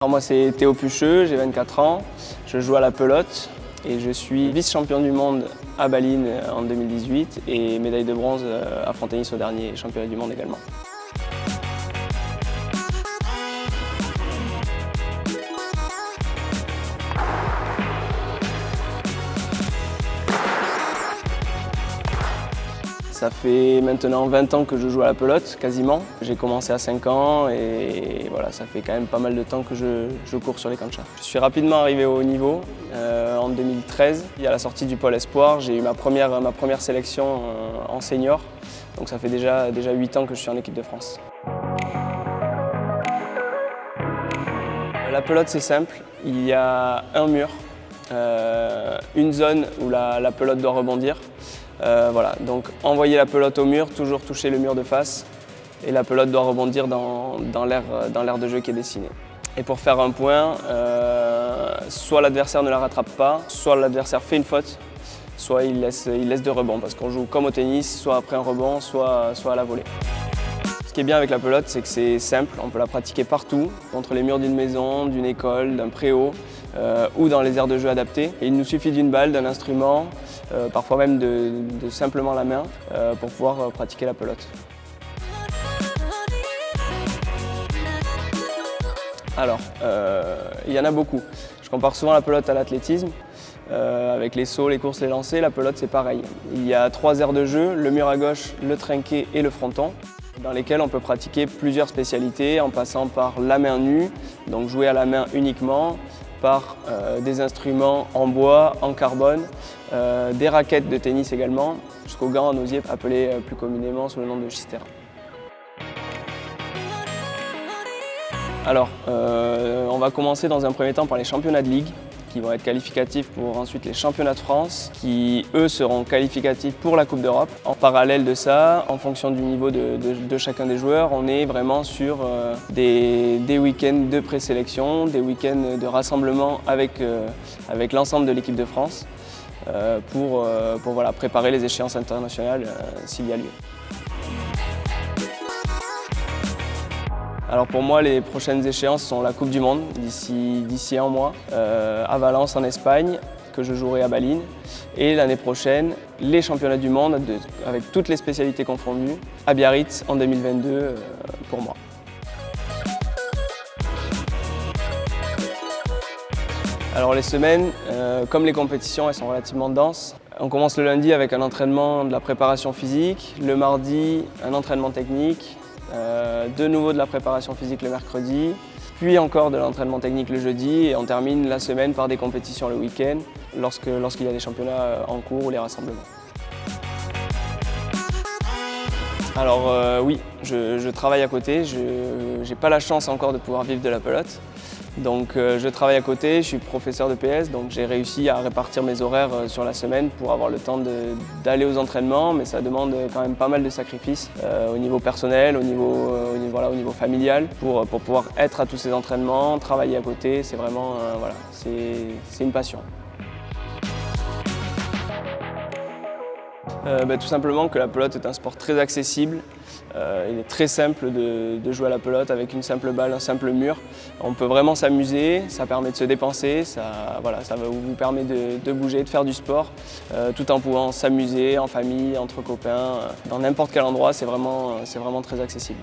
Alors moi c'est Théo Pucheux, j'ai 24 ans, je joue à la pelote et je suis vice-champion du monde à Balline en 2018 et médaille de bronze à Frontenis au dernier championnat du monde également. Ça fait maintenant 20 ans que je joue à la pelote, quasiment. J'ai commencé à 5 ans et voilà, ça fait quand même pas mal de temps que je cours sur les camps de char. Je suis rapidement arrivé au haut niveau en 2013. À la sortie du pôle espoir, j'ai eu ma première sélection en senior. Donc ça fait déjà 8 ans que je suis en équipe de France. La pelote c'est simple, il y a un mur, une zone où la pelote doit rebondir. Voilà, donc envoyer la pelote au mur, toujours toucher le mur de face et la pelote doit rebondir dans l'aire de jeu qui est dessiné. Et pour faire un point, soit l'adversaire ne la rattrape pas, soit l'adversaire fait une faute, soit il laisse de rebond parce qu'on joue comme au tennis, soit après un rebond, soit à la volée. Ce qui est bien avec la pelote, c'est que c'est simple, on peut la pratiquer partout, contre les murs d'une maison, d'une école, d'un préau ou dans les aires de jeu adaptées. Et il nous suffit d'une balle, d'un instrument, parfois même de simplement la main pour pouvoir pratiquer la pelote. Alors, il y en a beaucoup. Je compare souvent la pelote à l'athlétisme. Avec les sauts, les courses, les lancers, la pelote c'est pareil. Il y a 3 aires de jeu, le mur à gauche, le trinquet et le fronton, dans lesquels on peut pratiquer plusieurs spécialités en passant par la main nue, donc jouer à la main uniquement, par des instruments en bois, en carbone, des raquettes de tennis également, jusqu'aux gants en osier appelés plus communément sous le nom de schistera. Alors, on va commencer dans un premier temps par les championnats de ligue, qui vont être qualificatifs pour ensuite les championnats de France, qui eux seront qualificatifs pour la Coupe d'Europe. En parallèle de ça, en fonction du niveau de chacun des joueurs, on est vraiment sur des week-ends de présélection, des week-ends de rassemblement avec l'ensemble de l'équipe de France pour voilà, préparer les échéances internationales s'il y a lieu. Alors pour moi, les prochaines échéances sont la Coupe du Monde d'ici un mois, à Valence en Espagne, que je jouerai à Balline. Et l'année prochaine, les championnats du monde, avec toutes les spécialités confondues, à Biarritz en 2022 pour moi. Alors les semaines, comme les compétitions, elles sont relativement denses. On commence le lundi avec un entraînement de la préparation physique, le mardi, un entraînement technique, de nouveau de la préparation physique le mercredi, puis encore de l'entraînement technique le jeudi et on termine la semaine par des compétitions le week-end lorsqu'il y a des championnats en cours ou les rassemblements. Alors oui, je travaille à côté, je n'ai pas la chance encore de pouvoir vivre de la pelote. Donc je travaille à côté, je suis professeur de PS, donc j'ai réussi à répartir mes horaires sur la semaine pour avoir le temps d'aller aux entraînements, mais ça demande quand même pas mal de sacrifices au niveau personnel, au niveau familial, pour pouvoir être à tous ces entraînements, travailler à côté, c'est vraiment, voilà, c'est une passion. Tout simplement que la pelote est un sport très accessible. Il est très simple de jouer à la pelote avec une simple balle, un simple mur. On peut vraiment s'amuser, ça permet de se dépenser, ça vous permet de bouger, de faire du sport, tout en pouvant s'amuser en famille, entre copains, dans n'importe quel endroit, c'est vraiment très accessible.